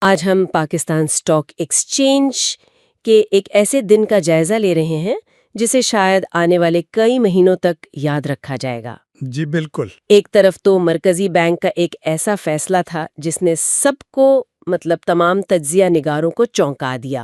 آج ہم Pakistan stock exchange کے ایک ایسے دن کا جائزہ لے رہے ہیں جسے شاید آنے والے کئی مہینوں تک یاد رکھا جائے گا۔ جی بالکل۔ ایک طرف تو مرکزی بینک کا ایک ایسا فیصلہ تھا جس نے سب کو تمام تجزیہ نگاروں کو چونکا دیا،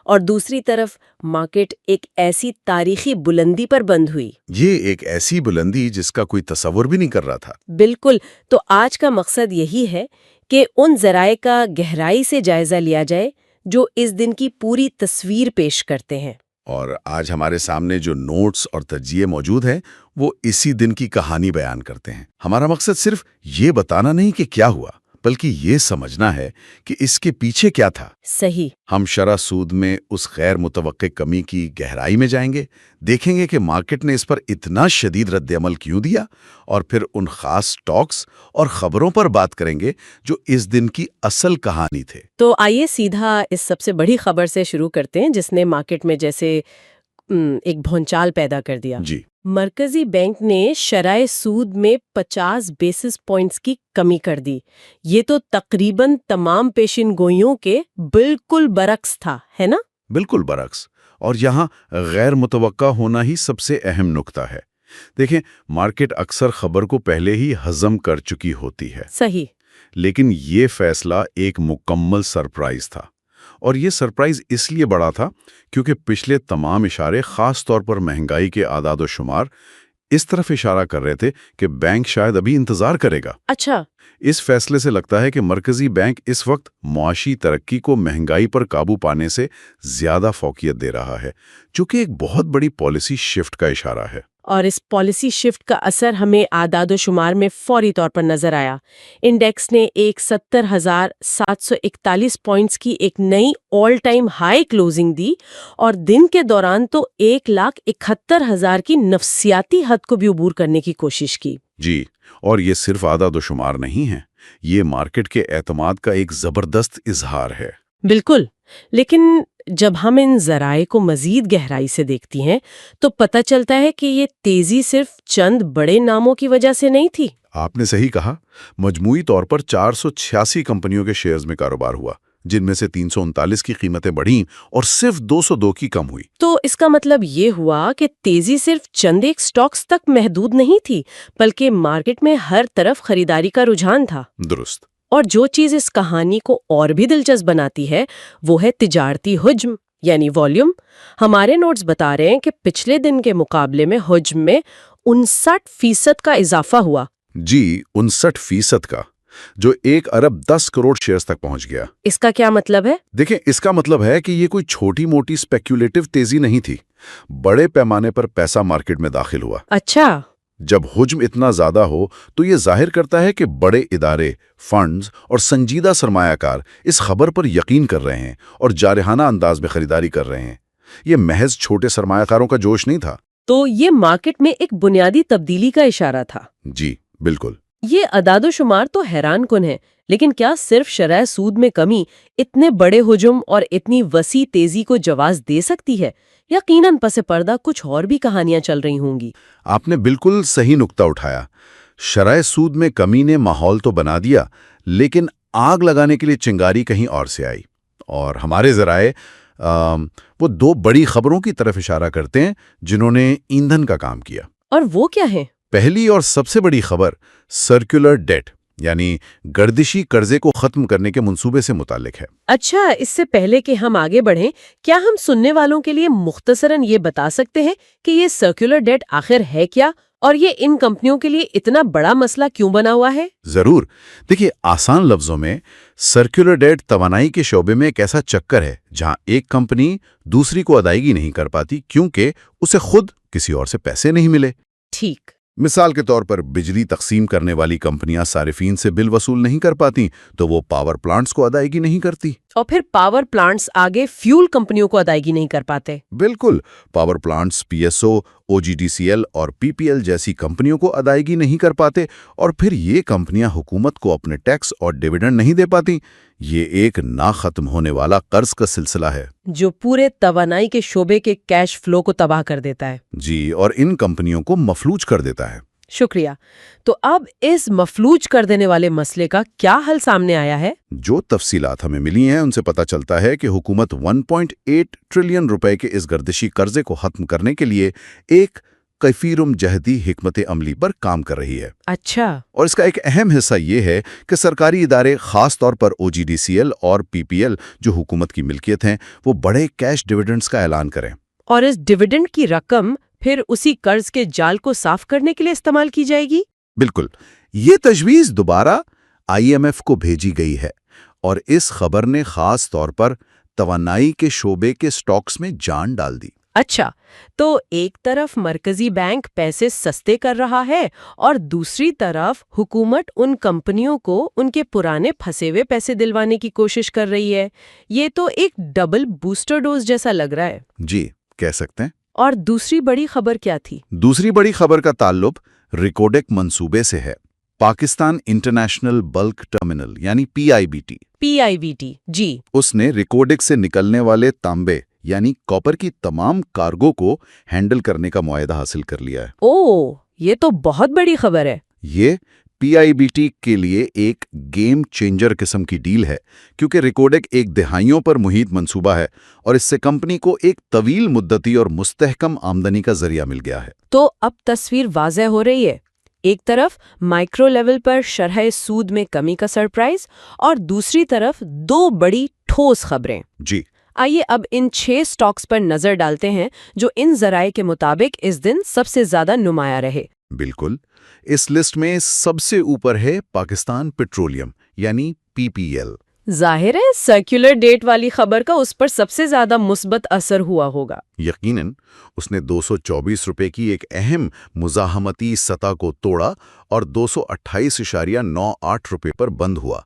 اور دوسری طرف مارکیٹ ایک ایسی تاریخی بلندی پر بند ہوئی۔ یہ ایک ایسی بلندی جس کا کوئی تصور بھی نہیں کر رہا تھا۔ بالکل، تو آج کا مقصد یہی ہے کہ ان ذرائع کا گہرائی سے جائزہ لیا جائے جو اس دن کی پوری تصویر پیش کرتے ہیں۔ اور آج ہمارے سامنے جو نوٹس اور تجزیے موجود ہیں وہ اسی دن کی کہانی بیان کرتے ہیں۔ ہمارا مقصد صرف یہ بتانا نہیں کہ کیا ہوا، بلکہ یہ سمجھنا ہے کہ اس کے پیچھے کیا تھا۔ صحیح۔ ہم شرح سود میں اس غیر متوقع کمی کی گہرائی میں جائیں گے، دیکھیں گے کہ مارکیٹ نے اس پر اتنا شدید رد عمل کیوں دیا، اور پھر ان خاص سٹاکس اور خبروں پر بات کریں گے جو اس دن کی اصل کہانی تھے۔ تو آئیے سیدھا اس سب سے بڑی خبر سے شروع کرتے ہیں جس نے مارکیٹ میں جیسے ایک بھونچال پیدا کر دیا۔ جی، مرکزی بینک نے شرح سود میں 50 بیسس پوائنٹس کی کمی کر دی۔ یہ تو تقریباً تمام پیشن گوئیوں کے بالکل برعکس تھا، ہے نا؟ بالکل برعکس، اور یہاں غیر متوقع ہونا ہی سب سے اہم نکتہ ہے۔ دیکھیں، مارکیٹ اکثر خبر کو پہلے ہی ہضم کر چکی ہوتی ہے، صحیح۔ لیکن یہ فیصلہ ایک مکمل سرپرائز تھا، اور یہ سرپرائز اس لیے بڑا تھا کیونکہ پچھلے تمام اشارے، خاص طور پر مہنگائی کے اعداد و شمار، اس طرف اشارہ کر رہے تھے کہ بینک شاید ابھی انتظار کرے گا۔ اچھا۔ اس فیصلے سے لگتا ہے کہ مرکزی بینک اس وقت معاشی ترقی کو مہنگائی پر قابو پانے سے زیادہ فوقیت دے رہا ہے، جو کہ ایک بہت بڑی پالیسی شفٹ کا اشارہ ہے۔ اور اس پالیسی شفٹ کا اثر ہمیں اعداد و شمار میں فوری طور پر نظر آیا۔ انڈیکس نے 70,741 پوائنٹس کی ایک نئی آل ٹائم ہائی کلوزنگ دی، اور دن کے دوران تو 1,71,000 کی نفسیاتی حد کو بھی عبور کرنے کی کوشش کی۔ جی، اور یہ صرف اعداد و شمار نہیں ہے، یہ مارکیٹ کے اعتماد کا ایک زبردست اظہار ہے۔ بالکل، لیکن جب ہم ان ذرائع کو مزید گہرائی سے دیکھتی ہیں تو پتہ چلتا ہے کہ یہ تیزی صرف چند بڑے ناموں کی وجہ سے نہیں تھی۔ آپ نے صحیح کہا، مجموعی طور پر 486 کمپنیوں کے شیئرز میں کاروبار ہوا، جن میں سے 339 کی قیمتیں بڑھیں اور صرف 202 کی کم ہوئی۔ تو اس کا مطلب یہ ہوا کہ تیزی صرف چند ایک سٹاکس تک محدود نہیں تھی، بلکہ مارکیٹ میں ہر طرف خریداری کا رجحان تھا۔ درست۔ اور جو چیز اس کہانی کو اور بھی دلچسپ بناتی ہے وہ ہے تجارتی حجم، یعنی والیوم۔ ہمارے نوٹس بتا رہے ہیں کہ پچھلے دن کے مقابلے میں حجم میں 59% کا اضافہ ہوا۔ جی، 59% کا، جو 1,10,10,00,000,000 شیئرز تک پہنچ گیا۔ اس کا کیا مطلب ہے؟ دیکھیں، اس کا مطلب ہے کہ یہ کوئی چھوٹی موٹی اسپیکولیٹو تیزی نہیں تھی، بڑے پیمانے پر پیسہ مارکیٹ میں داخل ہوا۔ اچھا۔ جب حجم اتنا زیادہ ہو تو یہ ظاہر کرتا ہے کہ بڑے ادارے، فنڈز اور سنجیدہ سرمایہ کار اس خبر پر یقین کر رہے ہیں اور جارحانہ انداز میں خریداری کر رہے ہیں۔ یہ محض چھوٹے سرمایہ کاروں کا جوش نہیں تھا۔ تو یہ مارکیٹ میں ایک بنیادی تبدیلی کا اشارہ تھا۔ جی بالکل۔ یہ اعداد و شمار تو حیران کن ہے، لیکن کیا صرف شرح سود میں کمی اتنے بڑے حجم اور اتنی وسیع تیزی کو جواز دے سکتی ہے؟ یقیناً پس پردہ کچھ اور بھی کہانیاں چل رہی ہوں گی۔ آپ نے بالکل صحیح نقطہ اٹھایا۔ شرح سود میں کمی نے ماحول تو بنا دیا، لیکن آگ لگانے کے لیے چنگاری کہیں اور سے آئی، اور ہمارے ذرائع وہ دو بڑی خبروں کی طرف اشارہ کرتے ہیں جنہوں نے ایندھن کا کام کیا۔ اور وہ کیا ہے؟ پہلی اور سب سے بڑی خبر سرکولر ڈیٹ، یعنی گردشی قرضے کو ختم کرنے کے منصوبے سے متعلق ہے۔ اچھا، اس سے پہلے کہ ہم آگے بڑھیں، کیا ہم سننے والوں کے لیے مختصراً یہ بتا سکتے ہیں کہ یہ سرکولر ڈیٹ آخر ہے کیا، اور یہ ان کمپنیوں کے لیے اتنا بڑا مسئلہ کیوں بنا ہوا ہے؟ ضرور۔ دیکھیے، آسان لفظوں میں سرکولر ڈیٹ توانائی کے شعبے میں ایک ایسا چکر ہے جہاں ایک کمپنی دوسری کو ادائیگی نہیں کر پاتی کیونکہ اسے خود کسی اور سے پیسے نہیں ملے۔ ٹھیک۔ مثال کے طور پر بجلی تقسیم کرنے والی کمپنیاں صارفین سے بل وصول نہیں کر پاتی تو وہ پاور پلانٹس کو ادائیگی نہیں کرتی، اور پھر پاور پلانٹس آگے فیول کمپنیوں کو ادائیگی نہیں کر پاتے۔ بالکل، power plants P S O, O G D C L اور پی پی ایل جیسی کمپنیوں کو ادائیگی نہیں کر پاتے، اور پھر یہ کمپنیاں حکومت کو اپنے ٹیکس اور ڈیویڈنڈ نہیں دے پاتی۔ یہ ایک نہ ختم ہونے والا قرض کا سلسلہ ہے جو پورے توانائی کے شعبے کے کیش فلو کو تباہ کر دیتا ہے۔ جی، اور ان کمپنیوں کو مفلوج کر دیتا ہے۔ شکریہ. تو اب اس مفلوج کر دینے والے مسئلے کا کیا حل سامنے آیا ہے؟ جو تفصیلات ہمیں ملی ہیں ان سے پتہ چلتا ہے کہ حکومت 1.8 ٹریلین روپے کے اس گردشی قرضے کو ختم کرنے کے لیے ایک کفیرم جہدی حکمت عملی پر کام کر رہی ہے. اچھا. اور اس کا ایک اہم حصہ یہ ہے کہ سرکاری ادارے خاص طور پر OGDCL اور PPL جو حکومت کی ملکیت ہیں وہ بڑے کیش ڈیویڈنڈز کا اعلان کریں. اور اس ڈیویڈنڈ کی رقم پھر اسی قرض کے جال کو صاف کرنے کے لیے استعمال کی جائے گی؟ بالکل. یہ تجویز دوبارہ IMF کو بھیجی گئی ہے اور اس خبر نے خاص طور پر توانائی کے شعبے کے سٹاکس میں جان ڈال دی. اچھا، تو ایک طرف مرکزی بینک پیسے سستے کر رہا ہے اور دوسری طرف حکومت ان کمپنیوں کو ان کے پرانے پھنسے ہوئے پیسے دلوانے کی کوشش کر رہی ہے. یہ تو ایک ڈبل بوسٹر ڈوز جیسا لگ رہا ہے. جی کہہ سکتے ہیں. اور دوسری بڑی خبر کیا تھی؟ دوسری بڑی خبر کا تعلق ریکوڈک منصوبے سے ہے. پاکستان انٹرنیشنل بلک ٹرمینل یعنی PIBT. PIBT جی. اس نے ریکوڈک سے نکلنے والے تانبے یعنی کاپر کی تمام کارگو کو ہینڈل کرنے کا معاہدہ حاصل کر لیا ہے. اوہ، یہ تو بہت بڑی خبر ہے. یہ PIBT کے لیے ایک گیم چینجر قسم کی ڈیل ہے کیونکہ ریکوڈک ایک دہائیوں پر محیط منصوبہ ہے اور اس سے کمپنی کو ایک طویل مدتی اور مستحکم آمدنی کا ذریعہ مل گیا ہے. تو اب تصویر واضح ہو رہی ہے. ایک طرف مائکرو لیول پر شرح سود میں کمی کا سرپرائز اور دوسری طرف دو بڑی ٹھوس خبریں. جی. آئیے اب ان 6 سٹاکس پر نظر ڈالتے ہیں جو ان ذرائع کے مطابق اس دن سب سے زیادہ نمایاں رہے. بالکل. اس لسٹ میں سب سے اوپر ہے پاکستان پیٹرولیم یعنی PPL. ظاہر ہے سرکولر ڈیٹ والی خبر کا اس پر سب سے زیادہ مثبت اثر ہوا ہوگا. یقیناً اس نے 224 روپے کی ایک اہم مزاحمتی سطح کو توڑا اور 228.98 روپے پر بند ہوا.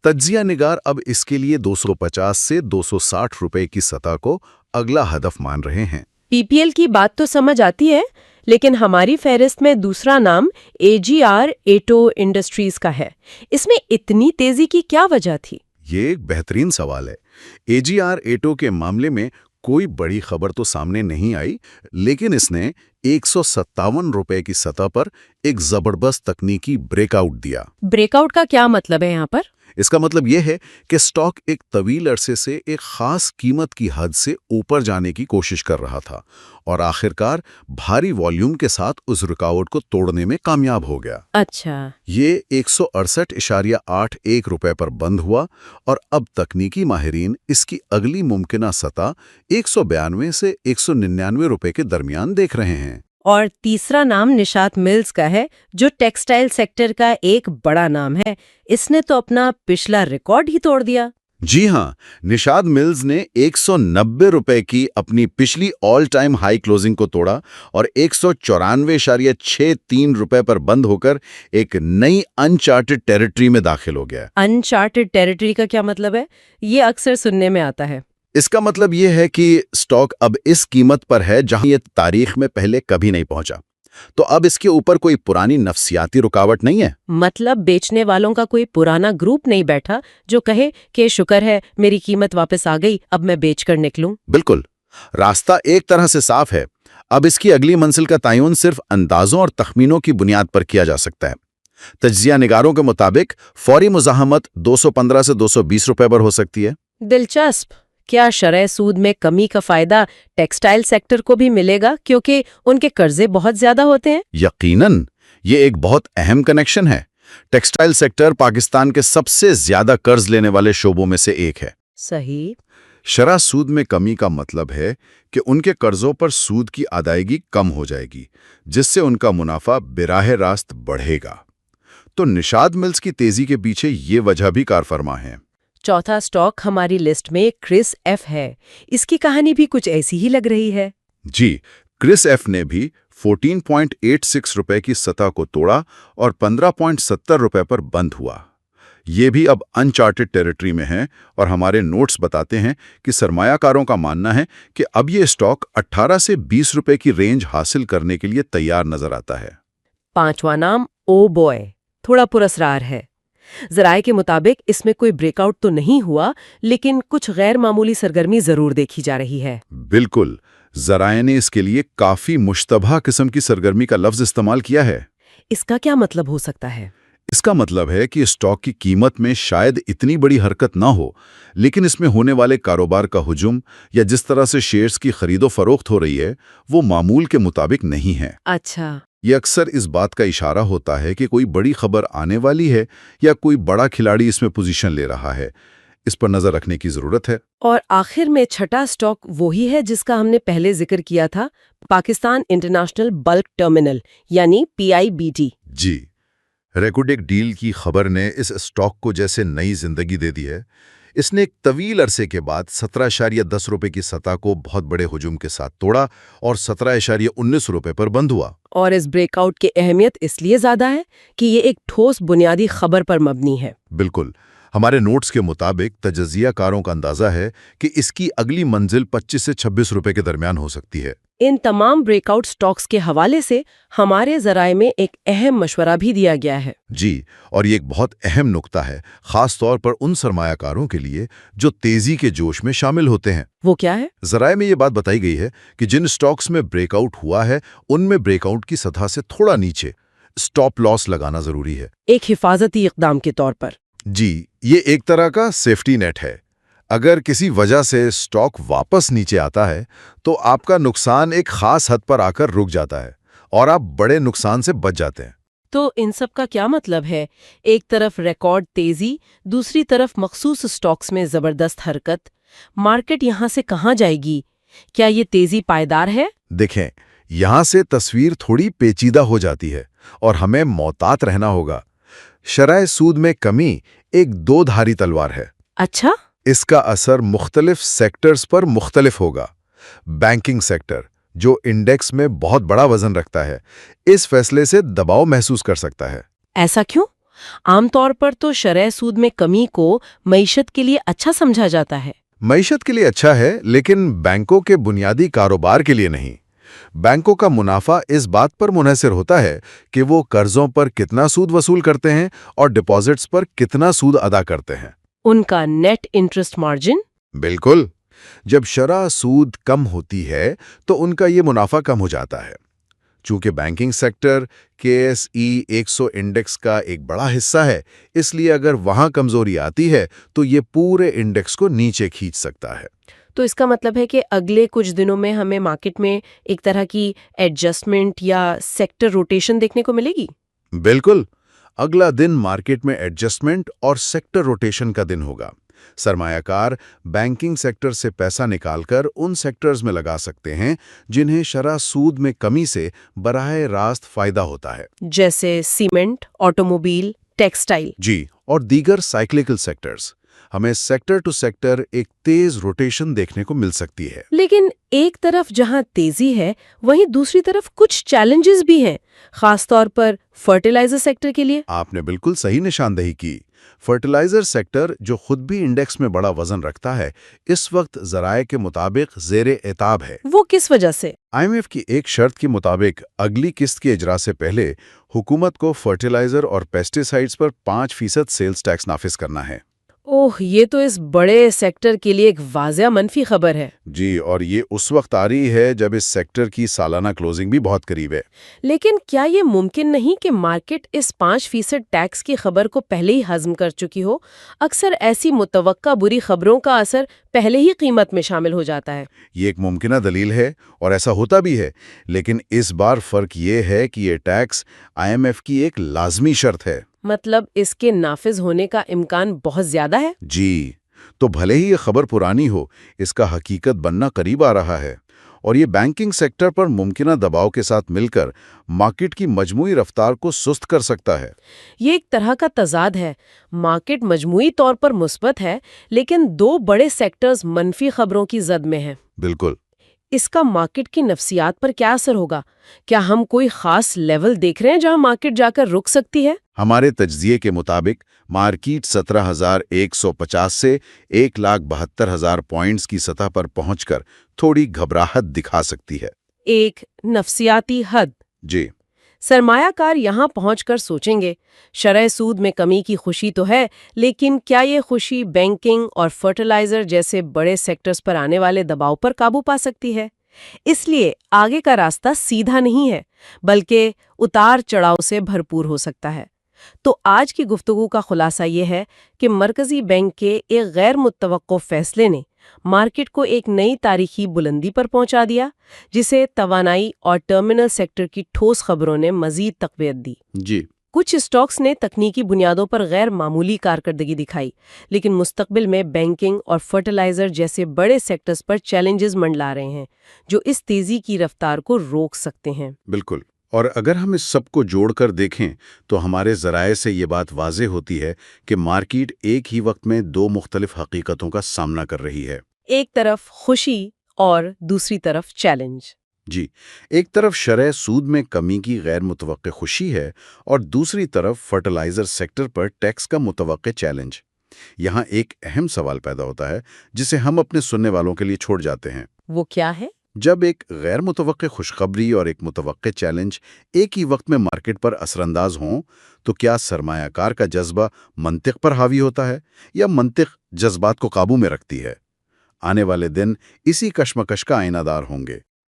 تجزیہ نگار اب اس کے لیے 250 سے 260 روپے کی سطح کو اگلا ہدف مان رہے ہیں. PPL کی بات تو سمجھ آتی ہے، لیکن ہماری فہرست میں دوسرا نام AGR ایٹو انڈسٹریز کا ہے. اس میں اتنی تیزی کی کیا وجہ تھی؟ یہ ایک بہترین سوال ہے. AGR ایٹو کے معاملے میں کوئی بڑی خبر تو سامنے نہیں آئی، لیکن اس نے 157 روپے کی سطح پر ایک زبردست تکنیکی بریک آؤٹ دیا. بریک آؤٹ کا کیا مطلب ہے یہاں پر؟ اس کا مطلب یہ ہے کہ سٹاک ایک طویل عرصے سے ایک خاص قیمت کی حد سے اوپر جانے کی کوشش کر رہا تھا اور آخرکار بھاری والیوم کے ساتھ اس رکاوٹ کو توڑنے میں کامیاب ہو گیا. اچھا. یہ 168.81 روپے پر بند ہوا اور اب تکنیکی ماہرین اس کی اگلی ممکنہ سطح 192 سے 199 روپے کے درمیان دیکھ رہے ہیں. اور تیسرا نام نشاط ملز کا ہے جو ٹیکسٹائل سیکٹر کا ایک بڑا نام ہے. اس نے تو اپنا پچھلا ریکارڈ ہی توڑ دیا. جی ہاں، نشاط ملز نے 190 روپے کی اپنی پچھلی آل ٹائم ہائی کلوزنگ کو توڑا اور 194.63 روپے پر بند ہو کر ایک نئی انچارٹڈ ٹیریٹری میں داخل ہو گیا. انچارٹڈ ٹیریٹری کا کیا مطلب ہے؟ یہ اکثر سننے میں آتا ہے. اس کا مطلب یہ ہے کہ سٹاک اب اس قیمت پر ہے جہاں یہ تاریخ میں پہلے کبھی نہیں پہنچا. تو اب اس کے اوپر کوئی پرانی نفسیاتی رکاوٹ نہیں ہے. مطلب بیچنے والوں کا کوئی پرانا گروپ نہیں بیٹھا جو کہے کہ شکر ہے میری قیمت واپس آ گئی، اب میں بیچ کر نکلوں. بالکل. راستہ ایک طرح سے صاف ہے. اب اس کی اگلی منزل کا تعین صرف اندازوں اور تخمینوں کی بنیاد پر کیا جا سکتا ہے. تجزیہ نگاروں کے مطابق فوری مزاحمت 215 سے 220 روپے پر ہو سکتی ہے. دلچسپ. کیا شرح سود میں کمی کا فائدہ ٹیکسٹائل سیکٹر کو بھی ملے گا کیونکہ ان کے قرضے بہت زیادہ ہوتے ہیں؟ یقیناً. یہ ایک بہت اہم کنیکشن ہے. ٹیکسٹائل سیکٹر پاکستان کے سب سے زیادہ قرض لینے والے شعبوں میں سے ایک ہے. صحیح. شرح سود میں کمی کا مطلب ہے کہ ان کے قرضوں پر سود کی ادائیگی کم ہو جائے گی، جس سے ان کا منافع براہ راست بڑھے گا. تو نشاط ملز کی تیزی کے پیچھے یہ وجہ بھی کارفرما ہے. چوتھا سٹاک ہماری لسٹ میں کرس ایف ہے. اس کی کہانی بھی کچھ ایسی ہی لگ رہی ہے. جی، کرس ایف نے بھی 14.86 روپے کی سطح کو توڑا اور 15.70 روپے پر بند ہوا. یہ بھی اب انچارٹڈ ٹیریٹری میں ہیں اور ہمارے نوٹس بتاتے ہیں کہ سرمایہ کاروں کا ماننا ہے کہ اب یہ سٹاک 18 سے 20 روپے کی رینج حاصل کرنے کے لیے تیار نظر آتا ہے. پانچواں نام او بوائے تھوڑا پراسرار ہے. ذرائع کے مطابق اس میں کوئی بریک آؤٹ تو نہیں ہوا، لیکن کچھ غیر معمولی سرگرمی ضرور دیکھی جا رہی ہے. بالکل. ذرائع نے اس کے لیے کافی مشتبہ قسم کی سرگرمی کا لفظ استعمال کیا ہے. اس کا کیا مطلب ہو سکتا ہے؟ اس کا مطلب ہے کہ اسٹاک کی قیمت میں شاید اتنی بڑی حرکت نہ ہو، لیکن اس میں ہونے والے کاروبار کا ہجوم یا جس طرح سے شیئرز کی خرید و فروخت ہو رہی ہے وہ معمول کے مطابق نہیں ہے۔ اچھا، یہ اکثر اس بات کا اشارہ ہوتا ہے کہ کوئی بڑی خبر آنے والی ہے یا کوئی بڑا کھلاڑی اس میں پوزیشن لے رہا ہے۔ اس پر نظر رکھنے کی ضرورت ہے۔ اور آخر میں چھٹا اسٹاک وہی ہے جس کا ہم نے پہلے ذکر کیا تھا، پاکستان انٹرنیشنل بلک ٹرمینل یعنی PIBT۔ جی، ریکوڈیک ڈیل کی خبر نے اس اسٹاک کو جیسے نئی زندگی دے دی ہے۔ اس نے ایک طویل عرصے کے بعد 17.10 روپے کی سطح کو بہت بڑے ہجوم کے ساتھ توڑا اور 17.19 روپے پر بند ہوا۔ اور اس بریک آؤٹ کی اہمیت اس لیے زیادہ ہے کہ یہ ایک ٹھوس بنیادی خبر پر مبنی ہے۔ بالکل، ہمارے نوٹس کے مطابق تجزیہ کاروں کا اندازہ ہے کہ اس کی اگلی منزل 25 سے 26 روپے کے درمیان ہو سکتی ہے۔ ان تمام بریک آؤٹ سٹاکس کے حوالے سے ہمارے ذرائع میں ایک اہم مشورہ بھی دیا گیا ہے۔ جی، اور یہ ایک بہت اہم نکتہ ہے، خاص طور پر ان سرمایہ کاروں کے لیے جو تیزی کے جوش میں شامل ہوتے ہیں۔ وہ کیا ہے؟ ذرائع میں یہ بات بتائی گئی ہے کہ جن سٹاکس میں بریک آؤٹ ہوا ہے ان میں بریک آؤٹ کی سطح سے تھوڑا نیچے سٹاپ لاس لگانا ضروری ہے۔ ایک حفاظتی اقدام کے طور پر۔ جی، یہ ایک طرح کا سیفٹی نیٹ ہے۔ اگر کسی وجہ سے سٹاک واپس نیچے آتا ہے تو آپ کا نقصان ایک خاص حد پر آ کر رک جاتا ہے اور آپ بڑے نقصان سے بچ جاتے ہیں۔ تو ان سب کا کیا مطلب ہے؟ ایک طرف ریکارڈ تیزی، دوسری طرف مخصوص سٹاکس میں زبردست حرکت۔ مارکیٹ یہاں سے کہاں جائے گی؟ کیا یہ تیزی پائیدار ہے؟ دیکھیں، یہاں سے تصویر تھوڑی پیچیدہ ہو جاتی ہے اور ہمیں محتاط رہنا ہوگا۔ شرح سود میں کمی ایک دو دھاری تلوار ہے۔ اچھا؟ اس کا اثر مختلف سیکٹرز پر مختلف ہوگا۔ بینکنگ سیکٹر، جو انڈیکس میں بہت بڑا وزن رکھتا ہے، اس فیصلے سے دباؤ محسوس کر سکتا ہے۔ ایسا کیوں؟ عام طور پر تو شرح سود میں کمی کو معیشت کے لیے اچھا سمجھا جاتا ہے۔ معیشت کے لیے اچھا ہے، لیکن بینکوں کے بنیادی کاروبار کے لیے نہیں۔ بینکوں کا منافع اس بات پر منحصر ہوتا ہے کہ وہ قرضوں پر کتنا سود وصول کرتے ہیں اور ڈپازٹس پر کتنا سود ادا کرتے ہیں۔ ان کا نیٹ انٹرسٹ مارجن؟ بالکل، جب شرح سود کم ہوتی ہے تو ان کا یہ منافع کم ہو جاتا ہے۔ چونکہ بینکنگ سیکٹر KSE 100 انڈیکس کا ایک بڑا حصہ ہے، اس لیے اگر وہاں کمزوری آتی ہے تو یہ پورے انڈیکس کو نیچے کھینچ سکتا ہے۔ تو اس کا مطلب ہے کہ اگلے کچھ دنوں میں ہمیں مارکیٹ میں ایک طرح کی ایڈجسٹمنٹ یا سیکٹر روٹیشن دیکھنے کو ملے گی؟ بالکل، اگلا دن مارکیٹ میں ایڈجسٹمنٹ اور سیکٹر روٹیشن کا دن ہوگا۔ سرمایہ کار بینکنگ سیکٹر سے پیسہ نکال کر ان سیکٹرز میں لگا سکتے ہیں جنہیں شرح سود میں کمی سے براہ راست فائدہ ہوتا ہے، جیسے سیمنٹ، آٹوموبائل، ٹیکسٹائل۔ جی، اور دیگر سائیکلیکل سیکٹرز۔ ہمیں سیکٹر ٹو سیکٹر ایک تیز روٹیشن دیکھنے کو مل سکتی ہے۔ لیکن ایک طرف جہاں تیزی ہے وہیں دوسری طرف کچھ چیلنجز بھی ہیں، خاص طور پر فرٹیلائزر سیکٹر کے لیے۔ آپ نے بالکل صحیح نشاندہی کی۔ فرٹیلائزر سیکٹر، جو خود بھی انڈیکس میں بڑا وزن رکھتا ہے، اس وقت ذرائع کے مطابق زیر اعتاب ہے۔ وہ کس وجہ سے؟ IMF کی ایک شرط کے مطابق اگلی قسط کے اجرا سے پہلے حکومت کو فرٹیلائزر اور پیسٹیسائیڈز پر 5% سیلز ٹیکس نافذ کرنا ہے۔ اوہ، یہ تو اس بڑے سیکٹر کے لیے ایک واضح منفی خبر ہے۔ جی، اور یہ اس وقت آ رہی ہے جب اس سیکٹر کی سالانہ کلوزنگ بھی بہت قریب ہے۔ لیکن کیا یہ ممکن نہیں کہ مارکیٹ اس 5% ٹیکس کی خبر کو پہلے ہی ہضم کر چکی ہو؟ اکثر ایسی متوقع بری خبروں کا اثر پہلے ہی قیمت میں شامل ہو جاتا ہے۔ یہ ایک ممکنہ دلیل ہے اور ایسا ہوتا بھی ہے، لیکن اس بار فرق یہ ہے کہ یہ ٹیکس IMF کی ایک لازمی شرط ہے۔ مطلب اس کے نافذ ہونے کا امکان بہت زیادہ ہے؟ جی، تو بھلے ہی یہ خبر پرانی ہو، اس کا حقیقت بننا قریب آ رہا ہے، اور یہ بینکنگ سیکٹر پر ممکنہ دباؤ کے ساتھ مل کر مارکیٹ کی مجموعی رفتار کو سست کر سکتا ہے۔ یہ ایک طرح کا تضاد ہے، مارکیٹ مجموعی طور پر مثبت ہے لیکن دو بڑے سیکٹرز منفی خبروں کی زد میں ہیں۔ بالکل۔ اس کا مارکیٹ کی نفسیات پر کیا اثر ہوگا؟ کیا ہم کوئی خاص لیول دیکھ رہے ہیں جہاں مارکیٹ جا کر رک سکتی ہے؟ ہمارے تجزیے کے مطابق مارکیٹ 17,150 سے 1,72,000 پوائنٹس کی سطح پر پہنچ کر تھوڑی گھبراہٹ دکھا سکتی ہے۔ ایک نفسیاتی حد۔ جی، سرمایہ کار یہاں پہنچ کر سوچیں گے، شرح سود میں کمی کی خوشی تو ہے، لیکن کیا یہ خوشی بینکنگ اور فرٹیلائزر جیسے بڑے سیکٹرز پر آنے والے دباؤ پر قابو پا سکتی ہے؟ اس لیے آگے کا راستہ سیدھا نہیں ہے، بلکہ اتار چڑھاؤ سے بھرپور ہو سکتا ہے۔ تو آج کی گفتگو کا خلاصہ یہ ہے کہ مرکزی بینک کے ایک غیر متوقع فیصلے نے مارکیٹ کو ایک نئی تاریخی بلندی پر پہنچا دیا، جسے توانائی اور ٹرمینل سیکٹر کی ٹھوس خبروں نے مزید تقویت دی۔ جی کچھ اسٹاکس نے تکنیکی بنیادوں پر غیر معمولی کارکردگی دکھائی، لیکن مستقبل میں بینکنگ اور فرٹیلائزر جیسے بڑے سیکٹرز پر چیلنجز منڈلا رہے ہیں، جو اس تیزی کی رفتار کو روک سکتے ہیں۔ بالکل، اور اگر ہم اس سب کو جوڑ کر دیکھیں تو ہمارے ذرائع سے یہ بات واضح ہوتی ہے کہ مارکیٹ ایک ہی وقت میں دو مختلف حقیقتوں کا سامنا کر رہی ہے۔ ایک طرف خوشی اور دوسری طرف چیلنج۔ جی، ایک طرف شرح سود میں کمی کی غیر متوقع خوشی ہے اور دوسری طرف فرٹیلائزر سیکٹر پر ٹیکس کا متوقع چیلنج۔ یہاں ایک اہم سوال پیدا ہوتا ہے جسے ہم اپنے سننے والوں کے لیے چھوڑ جاتے ہیں۔ وہ کیا ہے؟ جب ایک غیر متوقع خوشخبری اور ایک متوقع چیلنج ایک ہی وقت میں مارکیٹ پر اثر انداز ہوں تو کیا سرمایہ کار کا جذبہ منطق پر حاوی ہوتا ہے یا منطق جذبات کو قابو میں رکھتی ہے؟ آنے والے دن اسی کشمکش کا آئینہ دار ہوں گے۔